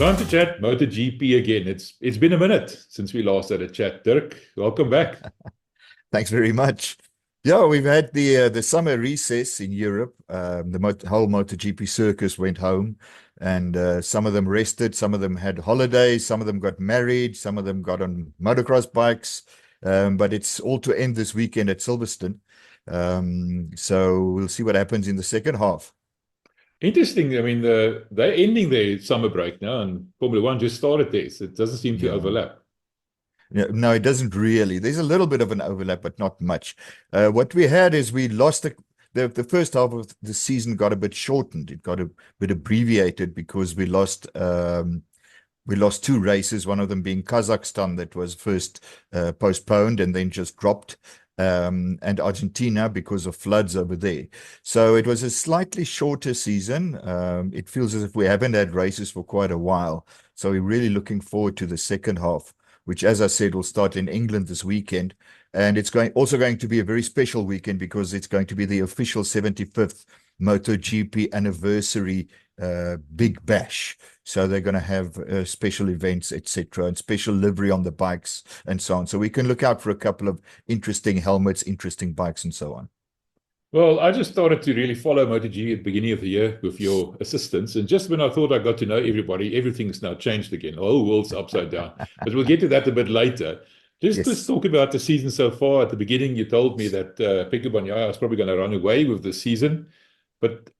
Time to chat MotoGP again. It's been a minute since we last had a chat. Dirk, welcome back. Thanks very much. Yeah, we've had the summer recess in Europe. Whole MotoGP circus went home, and some of them rested, some of them had holidays, some of them got married, some of them got on motocross bikes. But it's all to end this weekend at Silverstone. So we'll see what happens in the second half. Interesting. I mean, they're ending their summer break now, and Formula One just started there, so it doesn't seem to Yeah. overlap. No, it doesn't really. There's a little bit of an overlap, but not much. What we had is we lost the first half of the season got a bit shortened. It got a bit abbreviated because we lost two races, one of them being Kazakhstan that was first postponed and then just dropped, and Argentina because of floods over there. So it was a slightly shorter season. It feels as if we haven't had races for quite a while. So we're really looking forward to the second half, which, as I said, will start in England this weekend. And it's also going to be a very special weekend because it's going to be the official 75th MotoGP anniversary big bash. So they're going to have special events, etc., and special livery on the bikes and so on. So we can look out for a couple of interesting helmets, interesting bikes, and so on. Well, I just started to really follow MotoGP at the beginning of the year with your assistance. And just when I thought I got to know everybody, everything's now changed again. The whole world's upside down. But we'll get to that a bit later. Let's Yes. talk about the season so far. At the beginning, you told me that Pecco Bagnaia is probably going to run away with the season.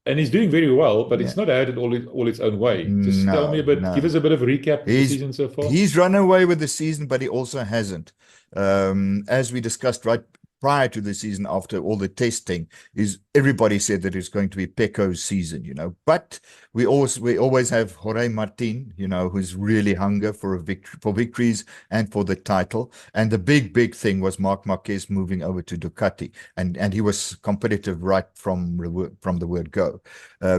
And he's doing very well, but Yeah. it's not had it all its own way. Just tell me give us a bit of a recap of the season so far. He's run away with the season, but he also hasn't. As we discussed right prior to the season, after all the testing, everybody said that it's going to be Pecco's season, But we always have Jorge Martin, who's really hunger for victories and for the title. And the big thing was Marc Marquez moving over to Ducati, and he was competitive right from the word go.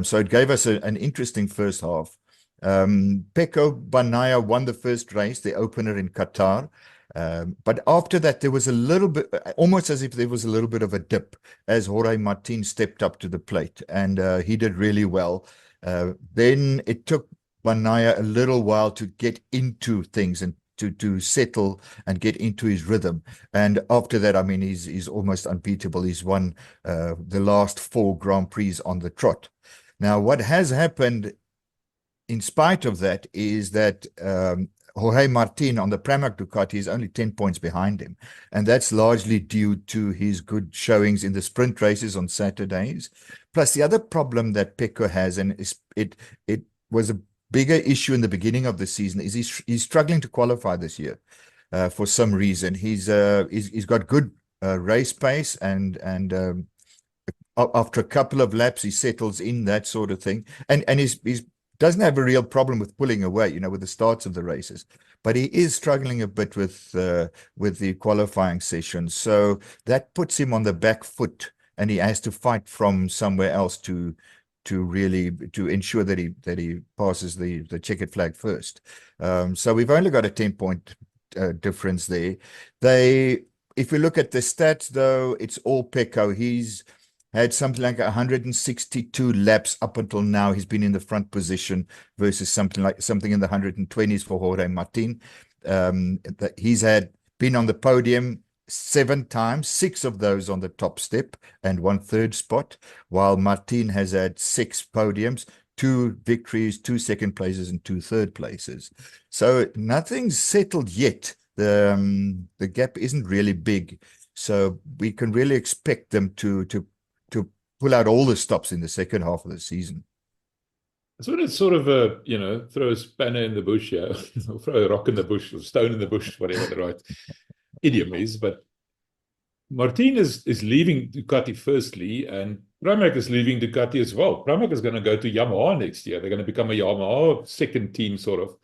So it gave us an interesting first half. Pecco Bagnaia won the first race, the opener in Qatar. But after that, there was a little bit, almost as if there was a little bit of a dip as Jorge Martin stepped up to the plate, and he did really well. Then it took Bagnaia a little while to get into things and to settle and get into his rhythm. And after that, I mean, he's almost unbeatable. He's won the last 4 Grand Prix on the trot. Now, what has happened in spite of that is that Jorge Martin on the Pramac Ducati is only 10 points behind him. And that's largely due to his good showings in the sprint races on Saturdays. Plus, the other problem that Pecco has, and it was a bigger issue in the beginning of the season, is he's struggling to qualify this year for some reason. He's got good race pace, and after a couple of laps, he settles in, that sort of thing. And he's doesn't have a real problem with pulling away, with the starts of the races, but he is struggling a bit with the qualifying sessions. So that puts him on the back foot, and he has to fight from somewhere else to ensure that he passes the checkered flag first. So we've only got a 10-point difference there. If we look at the stats, though, it's all Pecco. He's had something like 162 laps up until now. He's been in the front position versus something in the 120s for Jorge Martin. He's been on the podium 7 times, 6 of those on the top step and 1 third spot, while Martin has had 6 podiums, 2 victories, 2 second places, and 2 third places. So nothing's settled yet. The gap isn't really big, so we can really expect them to pull out all the stops in the second half of the season. So it's sort of throw a spanner in the bush, or throw a rock in the bush, or stone in the bush, whatever the right idiom is. But Martin is leaving Ducati firstly, and Pramac is leaving Ducati as well. Pramac is going to go to Yamaha next year. They're going to become a Yamaha second team, sort of.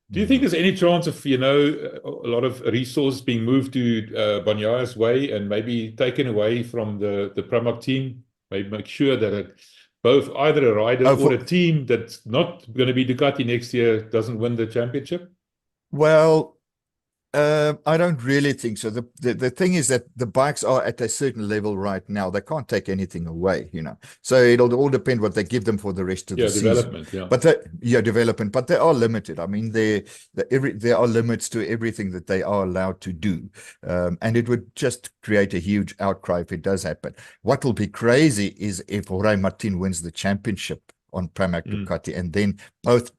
Do you think there's any chance of, a lot of resources being moved to Bagnaia's way and maybe taken away from the Pramac team? Maybe make sure that both either a rider or a team that's not going to be Ducati next year doesn't win the championship? Well, I don't really think so. The thing is that the bikes are at a certain level right now. They can't take anything away, you know. So it'll all depend what they give them for the rest of the Yeah, season. development. Yeah. But development, but they are limited. I mean, there are limits to everything that they are allowed to do, and it would just create a huge outcry if it does happen. What will be crazy is if Jorge Martin wins the championship on Pramac Ducati, and then both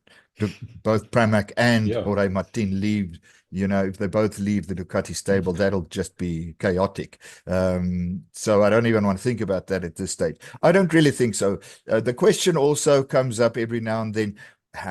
Pramac and Yeah. Jorge Martin leave. You know, if they both leave the Ducati stable, that'll just be chaotic. So I don't even want to think about that at this stage. I don't really think so. The question also comes up every now and then.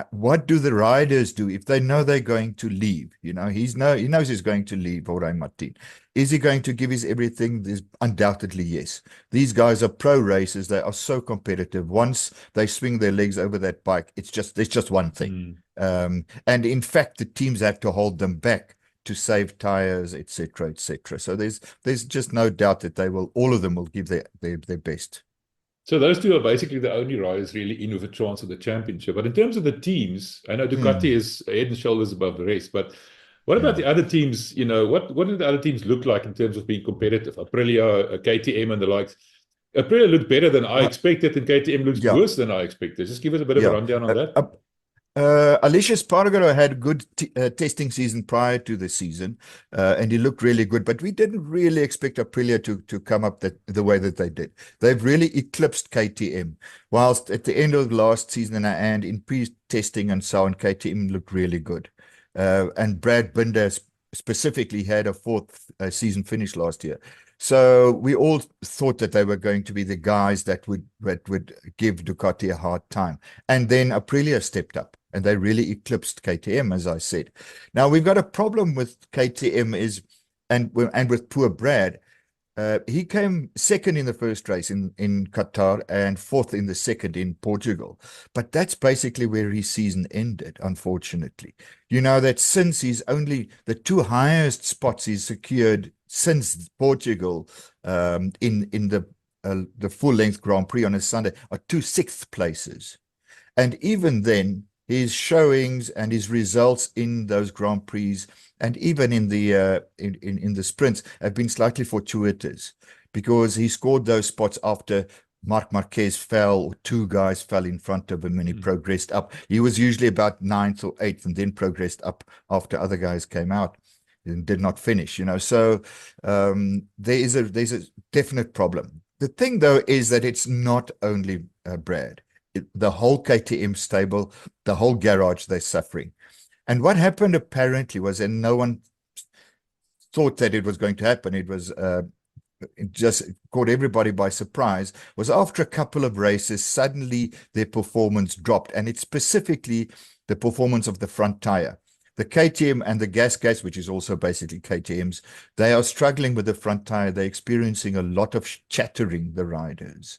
What do the riders do if they know they're going to leave? You know, he knows he's going to leave, Jorge Martin. Is he going to give his everything? There's undoubtedly yes. These guys are pro racers. They are so competitive. Once they swing their legs over that bike, there's just one thing. And in fact, the teams have to hold them back to save tires, etc., etc. So there's just no doubt that all of them will give their best. So those two are basically the only riders really in with a chance of the championship. But in terms of the teams, I know Ducati is head and shoulders above the rest. But what about the other teams? You know, what do the other teams look like in terms of being competitive? Aprilia, KTM, and the likes. Aprilia looked better than I expected, and KTM looks worse than I expected. Just give us a bit of a rundown on that. Alicia Spargaro had a good testing season prior to the season, and he looked really good. But we didn't really expect Aprilia to come up the way that they did. They've really eclipsed KTM. Whilst at the end of the last season and in pre-testing and so on, KTM looked really good. And Brad Binder specifically had a fourth season finish last year. So we all thought that they were going to be the guys that would give Ducati a hard time. And then Aprilia stepped up and they really eclipsed KTM, as I said. Now we've got a problem with KTM and with poor Brad. He came second in the first race in Qatar and fourth in the second in Portugal. But that's basically where his season ended, unfortunately. You know that since he's only the two highest spots he's secured since Portugal in the full-length Grand Prix on a Sunday are two sixth places. And even then, his showings and his results in those Grand Prix and even in the sprints have been slightly fortuitous because he scored those spots after Marc Marquez fell or two guys fell in front of him and he progressed up. He was usually about ninth or eighth and then progressed up after other guys came out and did not finish, you know. So there's a definite problem. The thing, though, is that it's not only Brad. The whole KTM stable, the whole garage, they're suffering. And what happened apparently was, and no one thought that it was going to happen, it was it just caught everybody by surprise, was after a couple of races, suddenly their performance dropped. And it's specifically the performance of the front tire. The KTM and the gas, which is also basically KTM's, they are struggling with the front tire. They're experiencing a lot of chattering, the riders.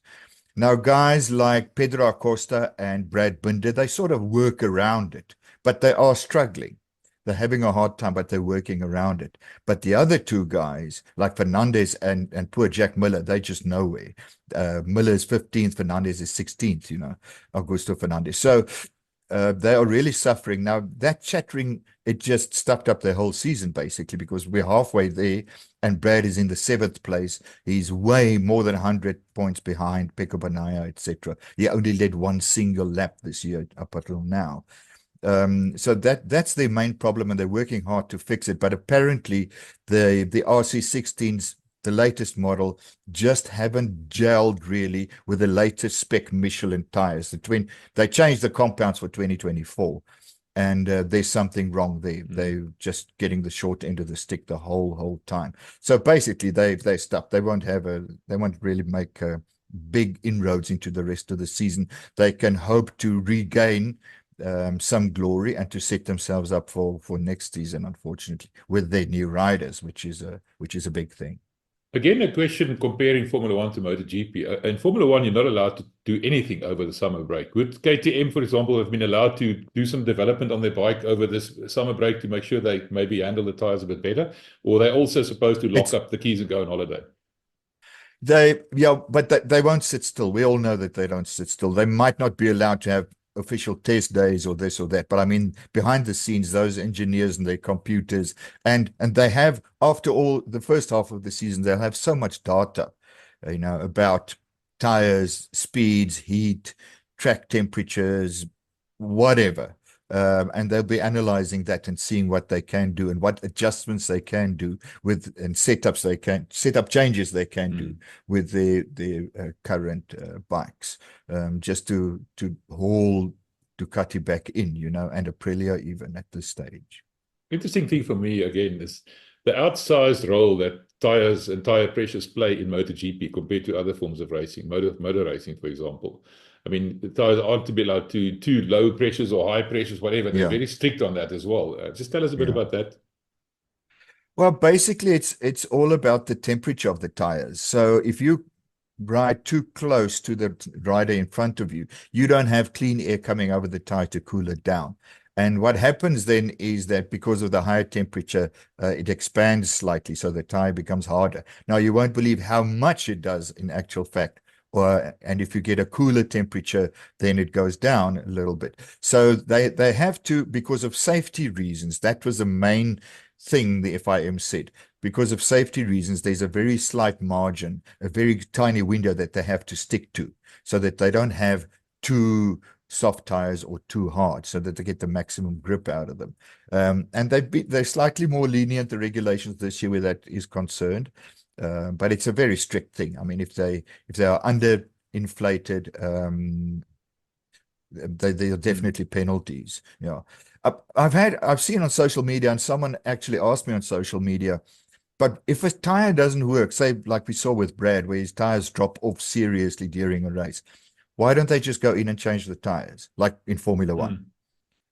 Now, guys like Pedro Acosta and Brad Binder, they sort of work around it, but they are struggling. They're having a hard time, but they're working around it. But the other two guys, like Fernandez and poor Jack Miller, they just nowhere. Miller is 15th, Fernandez is 16th, you know, Augusto Fernandez. So they are really suffering. Now, that chattering, it just stuffed up their whole season, basically, because we're halfway there, and Brad is in the 7th place. He's way more than 100 points behind Pecco Bagnaia, etc. He only led one single lap this year up until now. So that's their main problem, and they're working hard to fix it. But apparently, the RC16s, the latest model, just haven't gelled really with the latest spec Michelin tires. They changed the compounds for 2024, and there's something wrong there. They're just getting the short end of the stick the whole time. So basically, they're stuck. They won't really make big inroads into the rest of the season. They can hope to regain some glory and to set themselves up for next season, unfortunately, with their new riders, which is a big thing. Again, a question comparing Formula One to MotoGP. In Formula One, you're not allowed to do anything over the summer break. Would KTM, for example, have been allowed to do some development on their bike over this summer break to make sure they maybe handle the tires a bit better? Or are they also supposed to lock up the keys and go on holiday? But they won't sit still. We all know that they don't sit still. They might not be allowed to have official test days or this or that. But I mean, behind the scenes, those engineers and their computers, and they have, after all, the first half of the season, they'll have so much data, about tires, speeds, heat, track temperatures, whatever. And they'll be analyzing that and seeing what they can do and what adjustments they can do with, and setup changes they can do with the current bikes, just to haul Ducati back in, and Aprilia even at this stage. Interesting thing for me again is the outsized role that tires and tire pressures play in MotoGP compared to other forms of racing, motor racing, for example. I mean, the tires aren't to be allowed too low pressures or high pressures, whatever. They're very strict on that as well. Just tell us a bit about that. Well, basically, it's all about the temperature of the tires. So if you ride too close to the rider in front of you, you don't have clean air coming over the tire to cool it down. And what happens then is that because of the higher temperature, it expands slightly, so the tire becomes harder. Now, you won't believe how much it does in actual fact. And if you get a cooler temperature, then it goes down a little bit. So they have to, because of safety reasons, that was the main thing the FIM said. Because of safety reasons, there's a very slight margin, a very tiny window that they have to stick to, so that they don't have too soft tires or too hard, so that they get the maximum grip out of them. And they're slightly more lenient, the regulations this year where that is concerned. But it's a very strict thing. I mean, if they are underinflated, there are definitely penalties. I've seen on social media, and someone actually asked me on social media, but if a tire doesn't work, say like we saw with Brad, where his tires drop off seriously during a race, why don't they just go in and change the tires like in Formula One?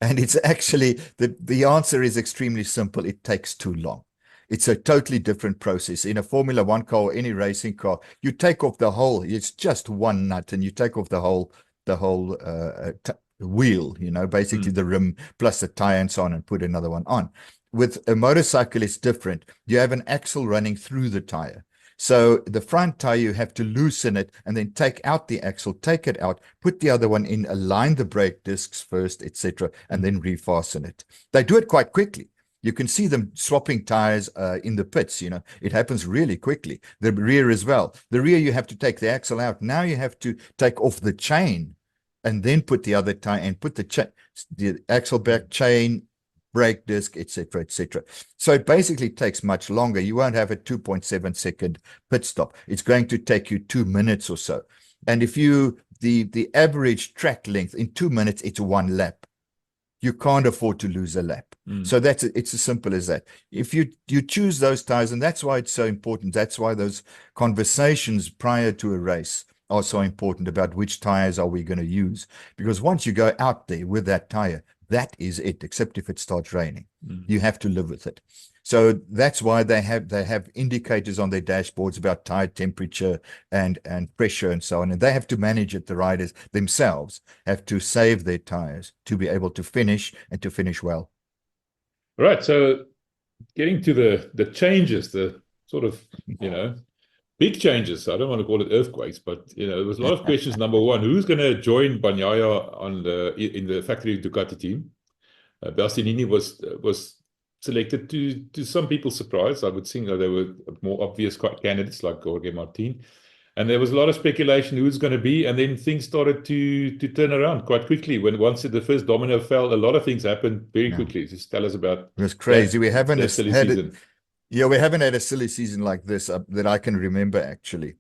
And it's actually, the answer is extremely simple. It takes too long. It's a totally different process. In a Formula One car or any racing car, you take off the whole, it's just one nut, and you take off the whole wheel, basically the rim plus the tire and so on, and put another one on. With a motorcycle, it's different. You have an axle running through the tire. So the front tire, you have to loosen it and then take out the axle, take it out, put the other one in, align the brake discs first, etc., and then refasten it. They do it quite quickly. You can see them swapping tires in the pits. It happens really quickly. The rear as well. The rear, you have to take the axle out. Now you have to take off the chain and then put the other tire and put the axle back, chain, brake disc, etc., etc. So it basically takes much longer. You won't have a 2.7-second pit stop. It's going to take you 2 minutes or so. And if the average track length in 2 minutes, it's one lap. You can't afford to lose a lap. So it's as simple as that. If you choose those tires, and that's why it's so important. That's why those conversations prior to a race are so important about which tires are we going to use. Because once you go out there with that tire, that is it, except if it starts raining. You have to live with it. So that's why they have indicators on their dashboards about tire temperature and pressure and so on. And they have to manage it. The riders themselves have to save their tires to be able to finish and to finish well. Right. So getting to the changes, the sort of, big changes. I don't want to call it earthquakes, but there was a lot of questions. Number one, who's going to join Bagnaia in the factory Ducati team? Bastianini was selected to some people's surprise. I would think that there were more obvious candidates like Jorge Martin, and there was a lot of speculation who's going to be. And then things started to turn around quite quickly. Once the first domino fell, a lot of things happened very quickly. Just tell us about. It was crazy. We haven't had season. We haven't had a silly season like this that I can remember, actually.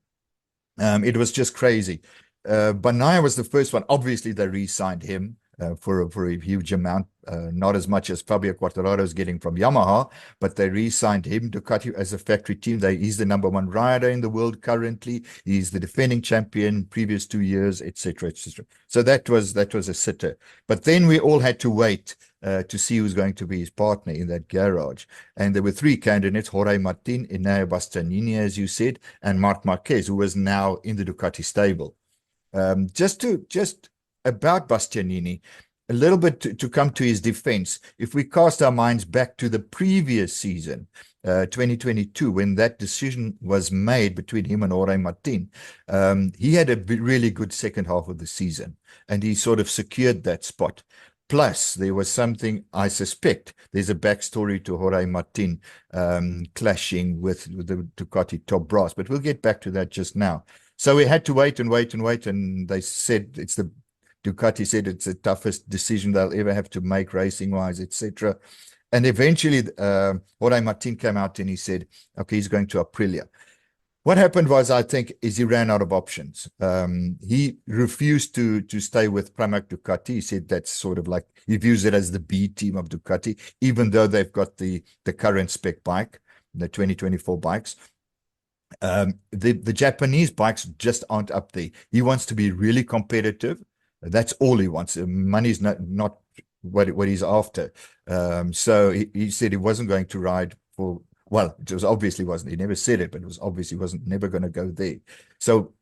It was just crazy. Bagnaia was the first one. Obviously, they re-signed him for a huge amount, not as much as Fabio Quartararo is getting from Yamaha, but they re-signed him, Ducati, as a factory team. He's the number one rider in the world currently. He's the defending champion previous 2 years, etc., etc. So that was a sitter. But then we all had to wait to see who's going to be his partner in that garage. And there were three candidates: Jorge Martin, Enea Bastianini, as you said, and Marc Marquez, who was now in the Ducati stable. Just about Bastianini, a little bit to come to his defense, if we cast our minds back to the previous season, 2022, when that decision was made between him and Jorge Martin, he had a really good second half of the season, and he sort of secured that spot. Plus, there was something, I suspect, there's a backstory to Jorge Martin clashing with the Ducati top brass, but we'll get back to that just now. So we had to wait and wait and wait, and they said Ducati said it's the toughest decision they'll ever have to make racing-wise, etc. And eventually, Jorge Martin came out and he said, okay, he's going to Aprilia. What happened was, I think, is he ran out of options. He refused to stay with Pramac Ducati. He said that's sort of like, he views it as the B team of Ducati, even though they've got the current spec bike, the 2024 bikes. The Japanese bikes just aren't up there. He wants to be really competitive. That's all he wants. Money's not what he's after. So he said he wasn't going to ride for, well, it was obviously wasn't. He never said it, but it was obviously wasn't never going to go there. So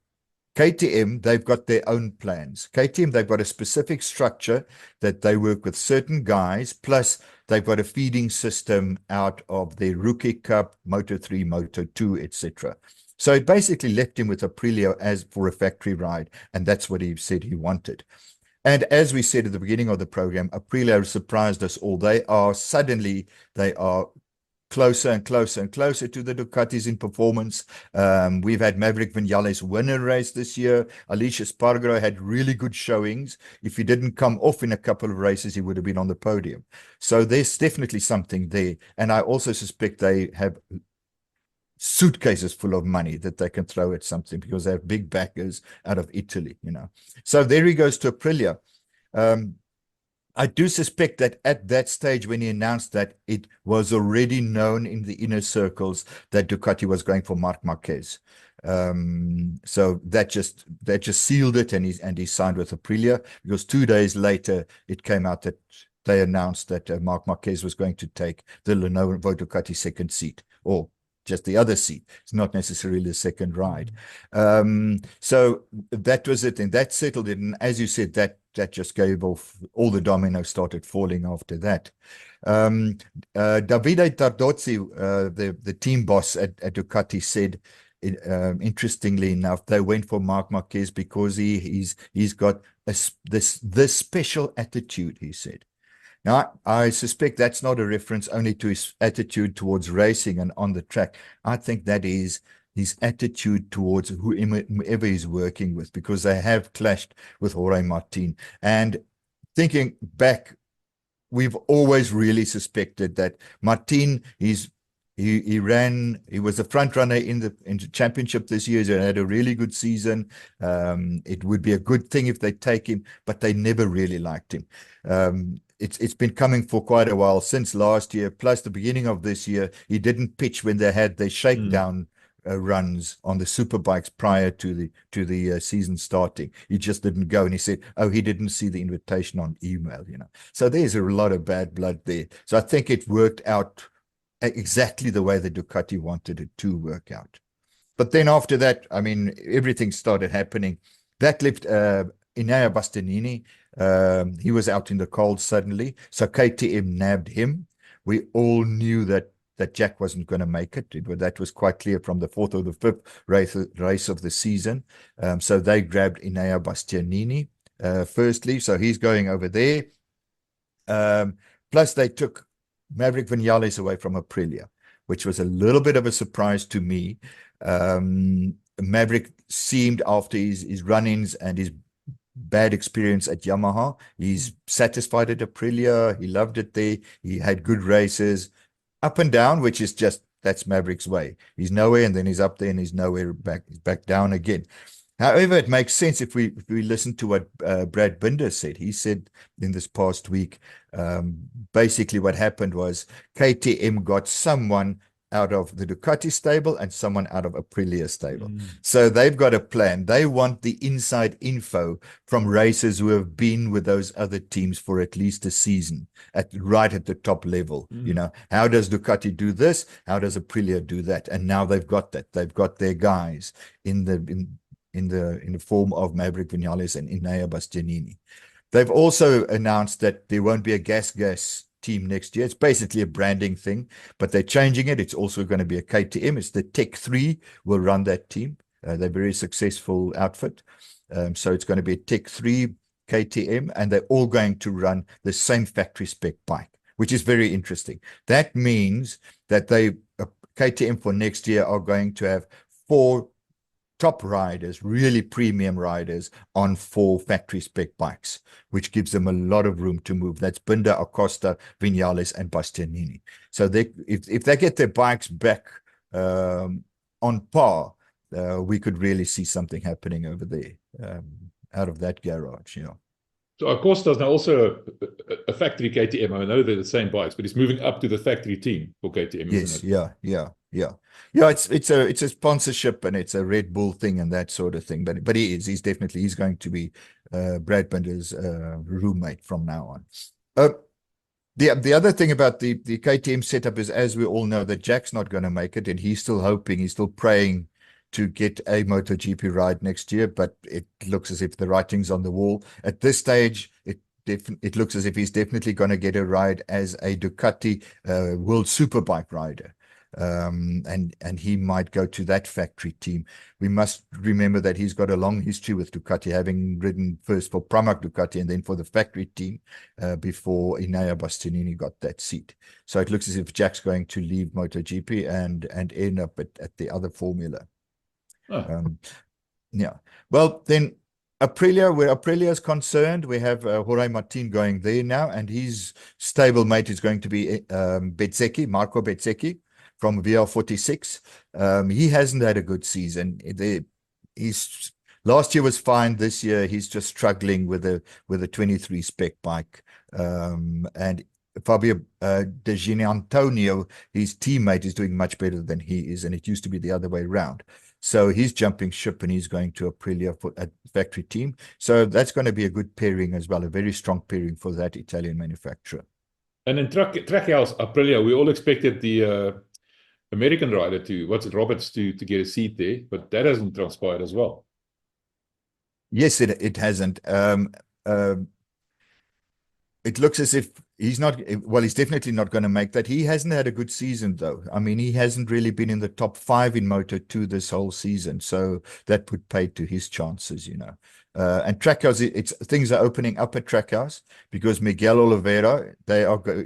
KTM, they've got their own plans. KTM, they've got a specific structure that they work with certain guys, plus they've got a feeding system out of their Rookie Cup, Moto3, Moto2, etc. So it basically left him with Aprilia as for a factory ride, and that's what he said he wanted. And as we said at the beginning of the program, Aprilia surprised us all. They are closer and closer and closer to the Ducatis in performance. We've had Maverick Vinales win a race this year. Alicia Spargaro had really good showings. If he didn't come off in a couple of races, he would have been on the podium. So there's definitely something there. And I also suspect they have suitcases full of money that they can throw at something because they have big backers out of Italy, you know. So there he goes to Aprilia. I do suspect that at that stage when he announced that, it was already known in the inner circles that Ducati was going for Marc Marquez. So that just sealed it, and he signed with Aprilia, because 2 days later it came out that they announced that Marc Marquez was going to take the Lenovo Ducati second seat, or just the other seat. It's not necessarily the second ride. So that was it, and that settled it. And as you said, that just gave off, all the dominoes started falling after that. Davide Tardozzi, the team boss at Ducati, said, interestingly enough, they went for Marc Marquez because he's got this special attitude, he said. Now, I suspect that's not a reference only to his attitude towards racing and on the track. I think that is his attitude towards whoever he's working with, because they have clashed with Jorge Martin. And thinking back, we've always really suspected that Martin, he was the front runner in the championship this year. He had a really good season. It would be a good thing if they take him, but they never really liked him. It's been coming for quite a while, since last year, plus the beginning of this year. He didn't pitch when they had their shakedown runs on the superbikes prior to the season starting. He just didn't go, and he said, oh, he didn't see the invitation on email, you know. So there's a lot of bad blood there. So I think it worked out exactly the way the Ducati wanted it to work out. But then after that, I mean, everything started happening. That left Enea Bastianini. He was out in the cold suddenly, so KTM nabbed him. We all knew that Jack wasn't going to make it. That was quite clear from the fourth or the fifth race of the season. So they grabbed Enea Bastianini firstly, so he's going over there. Plus they took Maverick Vinales away from Aprilia, which was a little bit of a surprise to me. Maverick seemed, after his run-ins and his bad experience at Yamaha, he's satisfied at Aprilia. He loved it there. He had good races, up and down, which is just, that's Maverick's way. He's nowhere, and then he's up there, and he's nowhere back down again. However, it makes sense if we listen to what Brad Binder said. He said in this past week, basically what happened was KTM got someone out of the Ducati stable and someone out of Aprilia stable. So they've got a plan. They want the inside info from racers who have been with those other teams for at least a season, right at the top level. You know, how does Ducati do this? How does Aprilia do that? And now they've got that. They've got their guys in the form of Maverick Vinales and Enea Bastianini. They've also announced that there won't be a gas team next year. It's basically a branding thing, but they're changing it. It's also going to be a KTM. It's the Tech 3 will run that team. They're a very successful outfit. So it's going to be a Tech 3 KTM, and they're all going to run the same factory spec bike, which is very interesting. That means that KTM for next year are going to have 4 top riders, really premium riders, on 4 factory spec bikes, which gives them a lot of room to move. That's Binder, Acosta, Vinales, and Bastianini. So if they get their bikes back on par, we could really see something happening over there out of that garage. So Acosta's now also a factory KTM. I know they're the same bikes, but he's moving up to the factory team for KTM, yes, isn't it? Yeah. It's a sponsorship, and it's a Red Bull thing and that sort of thing. But he's going to be Brad Binder's roommate from now on. The other thing about the KTM setup is, as we all know, that Jack's not going to make it, and he's still praying to get a MotoGP ride next year, but it looks as if the writing's on the wall. At this stage, it looks as if he's definitely going to get a ride as a Ducati World Superbike rider. And he might go to that factory team. We must remember that he's got a long history with Ducati, having ridden first for Pramac Ducati and then for the factory team before Enea Bastianini got that seat. So it looks as if Jack's going to leave MotoGP and end up at the other formula. Oh. Well, then Aprilia, where Aprilia is concerned, we have Jorge Martin going there now, and his stablemate is going to be Marco Bezzecchi from VR46. He hasn't had a good season. Last year was fine. This year he's just struggling with a 23 spec bike. And Fabio De Gianantonio, his teammate, is doing much better than he is, and it used to be the other way around. So he's jumping ship, and he's going to Aprilia for a factory team. So that's going to be a good pairing as well, a very strong pairing for that Italian manufacturer. And in Trackhouse Aprilia, we all expected the American rider Roberts to get a seat there, but that hasn't transpired as well. Yes, it hasn't. It looks as if he's definitely not going to make that. He hasn't had a good season, though. I mean, he hasn't really been in the top 5 in Moto2 this whole season, so that put paid to his chances, And Trackhouse, things are opening up at Trackhouse because Miguel Oliveira,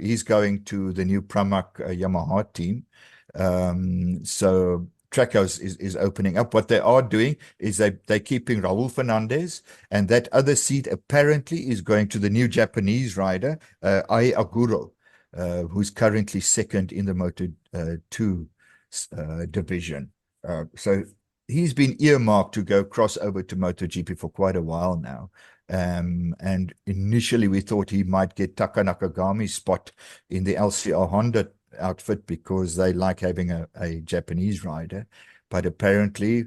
he's going to the new Pramac Yamaha team. So Trackhouse is opening up. What they are doing is they're keeping Raul Fernandez, and that other seat apparently is going to the new Japanese rider, Ai Aguro, who's currently second in the Moto2 division. So he's been earmarked to go cross over to MotoGP for quite a while now. And initially we thought he might get Taka Nakagami's spot in the LCR Honda outfit because they like having a Japanese rider, but apparently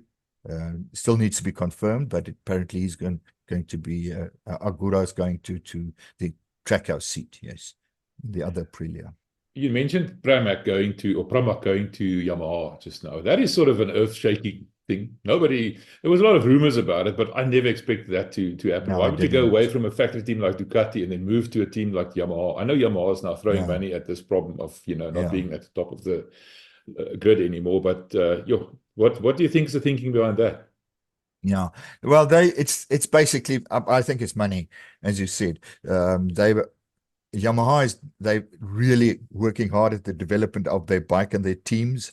still needs to be confirmed, but apparently he's going to be Aguro's going to the Trackhouse seat. Yes, the other Aprilia. You mentioned Pramac going to Yamaha just now. That is sort of an earth-shaking thing. There was a lot of rumors about it, but I never expected that to happen. No, why would you go away from a factory team like Ducati and then move to a team like Yamaha? I know Yamaha is now throwing money at this problem of not being at the top of the grid anymore, but what do you think is the thinking behind that? Yeah, well, it's basically, I think it's money, as you said. Yamaha they're really working hard at the development of their bike and their teams.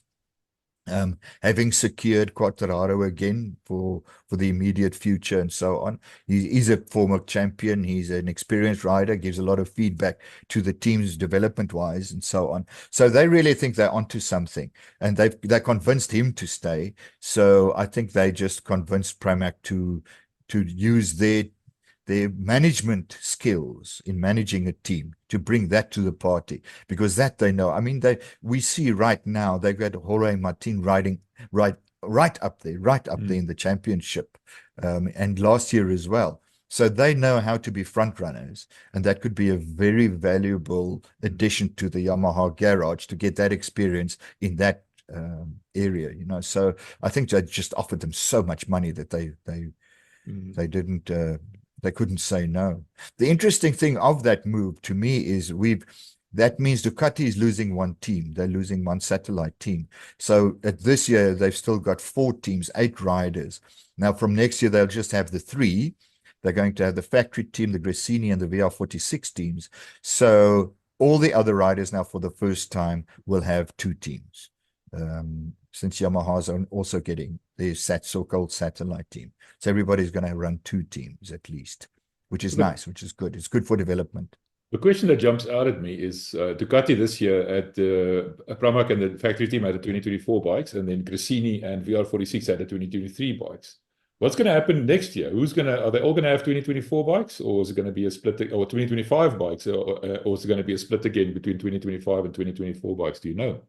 Having secured Quartararo again for the immediate future and so on. He's a former champion. He's an experienced rider, gives a lot of feedback to the teams development-wise and so on. So they really think they're onto something, and they convinced him to stay. So I think they just convinced Pramac to use their management skills in managing a team to bring that to the party, because that they know. I mean, we see right now they've got Jorge Martin riding right up there in the championship, and last year as well. So they know how to be front runners, and that could be a very valuable addition to the Yamaha garage to get that experience in that area. So I think they just offered them so much money that they didn't They couldn't say no. The interesting thing of that move to me is that means Ducati is losing one team. They're losing one satellite team. So at this year, they've still got 4 teams, 8 riders. Now, from next year, they'll just have the 3. They're going to have the factory team, the Gresini, and the VR46 teams. So all the other riders now, for the first time, will have 2 teams. Since Yamaha's also getting their so-called satellite team. So everybody's going to run 2 teams at least, which is nice, which is good. It's good for development. The question that jumps out at me is Ducati this year at Pramac and the factory team had the 2024 bikes, and then Gresini and VR46 had the 2023 bikes. What's going to happen next year? Are they all going to have 2024 bikes, or is it going to be a split, or 2025 bikes, or is it going to be a split again between 2025 and 2024 bikes? Do you know?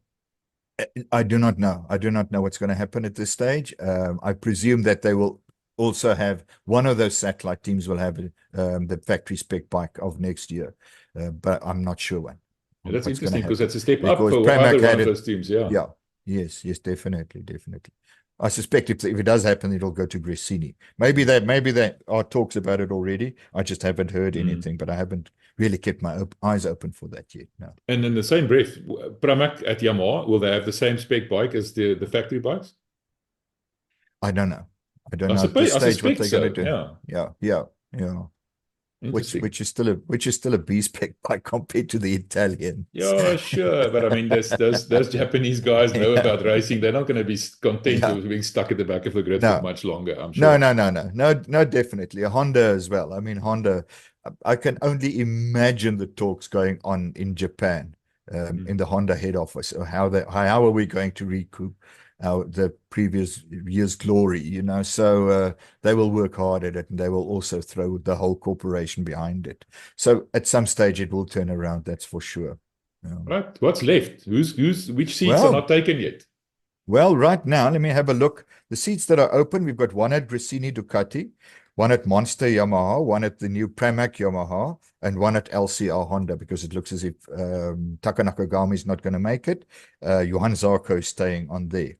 I do not know. I do not know what's going to happen at this stage. I presume that they will also have one of those satellite teams will have the factory spec bike of next year, but I'm not sure when. Yeah, that's interesting because that's a step up for Pramac either one of those teams. Yeah. Yeah. Yes, definitely. I suspect if it does happen, it'll go to Gresini. Maybe there are talks about it already. I just haven't heard anything, but I haven't really kept my eyes open for that yet. No. And in the same breath, Pramac at Yamaha, will they have the same spec bike as the factory bikes? I don't know. I don't know at this stage what they're going to do. Yeah. Which is still a B spec bike compared to the Italians. Yeah, sure, but I mean, those Japanese guys know about racing. They're not going to be content with being stuck at the back of the grid for much longer. I'm sure. No, definitely. A Honda as well. I mean, Honda. I can only imagine the talks going on in Japan, in the Honda head office. Or how are we going to recoup the previous year's glory, so they will work hard at it, and they will also throw the whole corporation behind it. So at some stage it will turn around, that's for sure. Right. What's left? Which seats are not taken yet? Well, right now, let me have a look. The seats that are open, we've got one at Gresini Ducati, one at Monster Yamaha, one at the new Pramac Yamaha, and one at LCR Honda, because it looks as if Taka Nakagami is not going to make it. Johan Zarco is staying on there.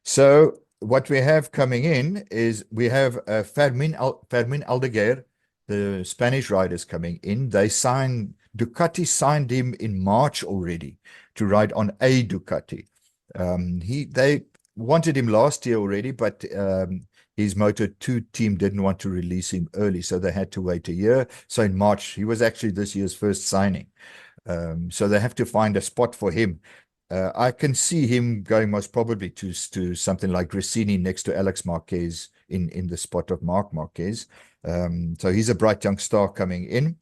So what we have coming in is we have Fermin Aldeguer, the Spanish riders coming in. Ducati signed him in March already to ride on a Ducati. They wanted him last year already, but his Moto2 team didn't want to release him early, so they had to wait a year. So in March, he was actually this year's first signing. So they have to find a spot for him. I can see him going most probably to something like Gresini next to Alex Marquez in the spot of Marc Marquez. So he's a bright young star coming in.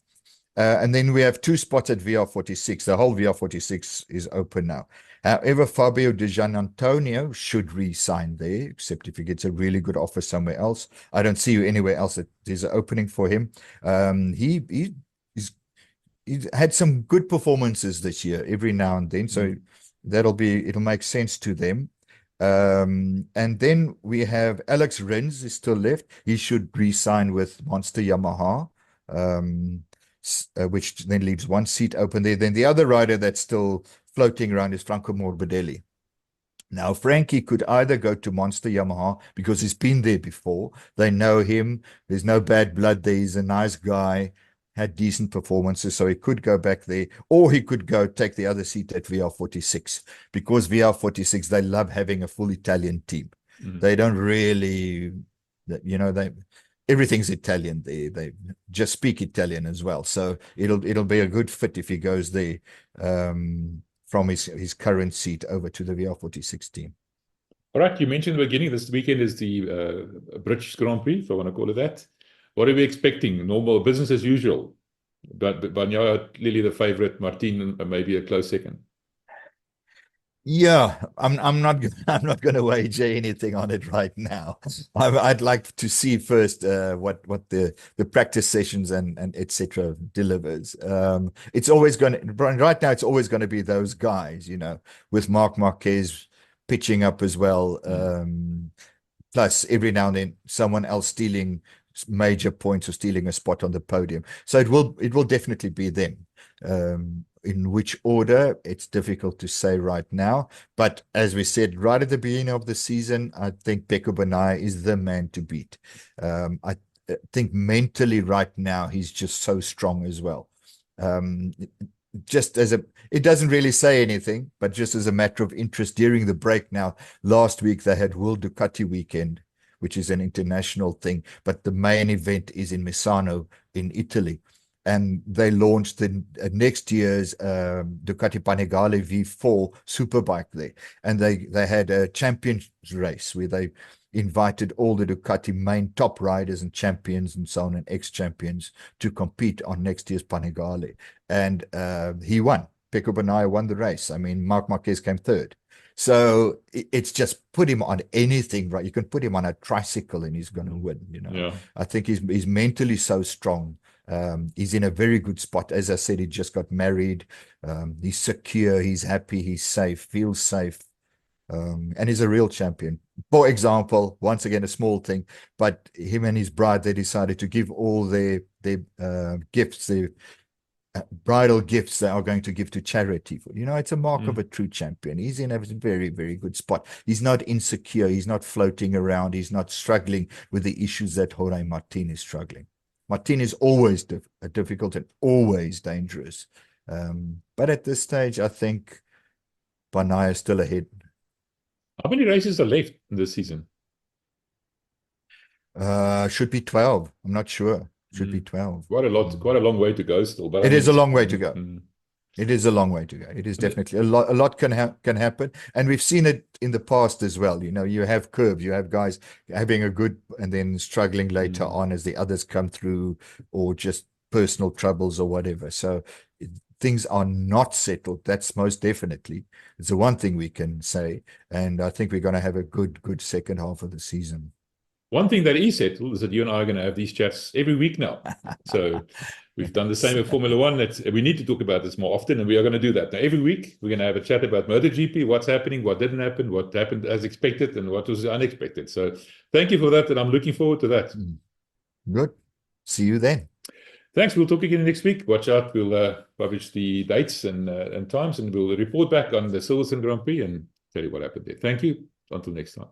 And then we have 2 spots at VR46. The whole VR46 is open now. However, Fabio Di Gianantonio should re-sign there, except if he gets a really good offer somewhere else. I don't see anywhere else that there's an opening for him. He's had some good performances this year, every now and then. So it'll make sense to them. And then we have Alex Rins is still left. He should re-sign with Monster Yamaha, which then leaves 1 seat open there. Then the other rider that's still floating around is Franco Morbidelli. Now, Frankie could either go to Monster Yamaha because he's been there before. They know him. There's no bad blood there. He's a nice guy, had decent performances, so he could go back there, or he could go take the other seat at VR46, because VR46, they love having a full Italian team. They don't really, everything's Italian there. They just speak Italian as well. So it'll be a good fit if he goes there from his current seat over to the VR46 team. All right, you mentioned in the beginning, this weekend is the British Grand Prix, if I want to call it that. What are we expecting? Normal business as usual? But Bagnaia, clearly the favorite, Martin maybe a close second. Yeah, I'm not going to wager anything on it right now. I'd like to see first what the practice sessions and etc. delivers. It's always going to right now. It's always going to be those guys, with Marc Marquez pitching up as well. Plus, every now and then, someone else stealing major points or stealing a spot on the podium. So it will definitely be them. In which order, it's difficult to say right now. But as we said right at the beginning of the season, I think Pecco Bagnaia is the man to beat. think mentally right now, he's just so strong as well. Just as it doesn't really say anything, but just as a matter of interest during the break now, last week they had World Ducati weekend, which is an international thing, but the main event is in Misano in Italy. And they launched the next year's Ducati Panigale V4 Superbike there. And they had a champions race where they invited all the Ducati main top riders and champions and so on, and ex-champions, to compete on next year's Panigale. And he won. Pecco Bagnaia won the race. I mean, Marc Marquez came third. So it's just put him on anything, right? You can put him on a tricycle and he's going to win, you know. Yeah. I think he's mentally so strong. He's in a very good spot. As I said, he just got married. He's secure, he's happy, he's safe, feels safe. And he's a real champion. For example, once again, a small thing, but him and his bride, they decided to give all their gifts, their bridal gifts they are going to give to charity. You know, it's a mark of a true champion. He's in a very, very good spot. He's not insecure. He's not floating around. He's not struggling with the issues that Jorge Martin is struggling. Martin is always difficult and always dangerous. But at this stage, I think Bagnaia is still ahead. How many races are left in this season? Should be 12. I'm not sure. Should be 12. Quite a long way to go still. But it is a long way to go. It is a long way to go. It is definitely a lot can happen. And we've seen it in the past as well. You know, you have curves, you have guys having a good and then struggling later on as the others come through, or just personal troubles or whatever. So things are not settled. That's most definitely. It's the one thing we can say. And I think we're going to have a good second half of the season. One thing that is settled is that you and I are going to have these chats every week now. So we've done the same with Formula One. We need to talk about this more often, and we are going to do that. Now, every week, we're going to have a chat about MotoGP, what's happening, what didn't happen, what happened as expected, and what was unexpected. So thank you for that, and I'm looking forward to that. Good. See you then. Thanks. We'll talk again next week. Watch out. We'll publish the dates and times, and we'll report back on the Silverstone Grand Prix and tell you what happened there. Thank you. Until next time.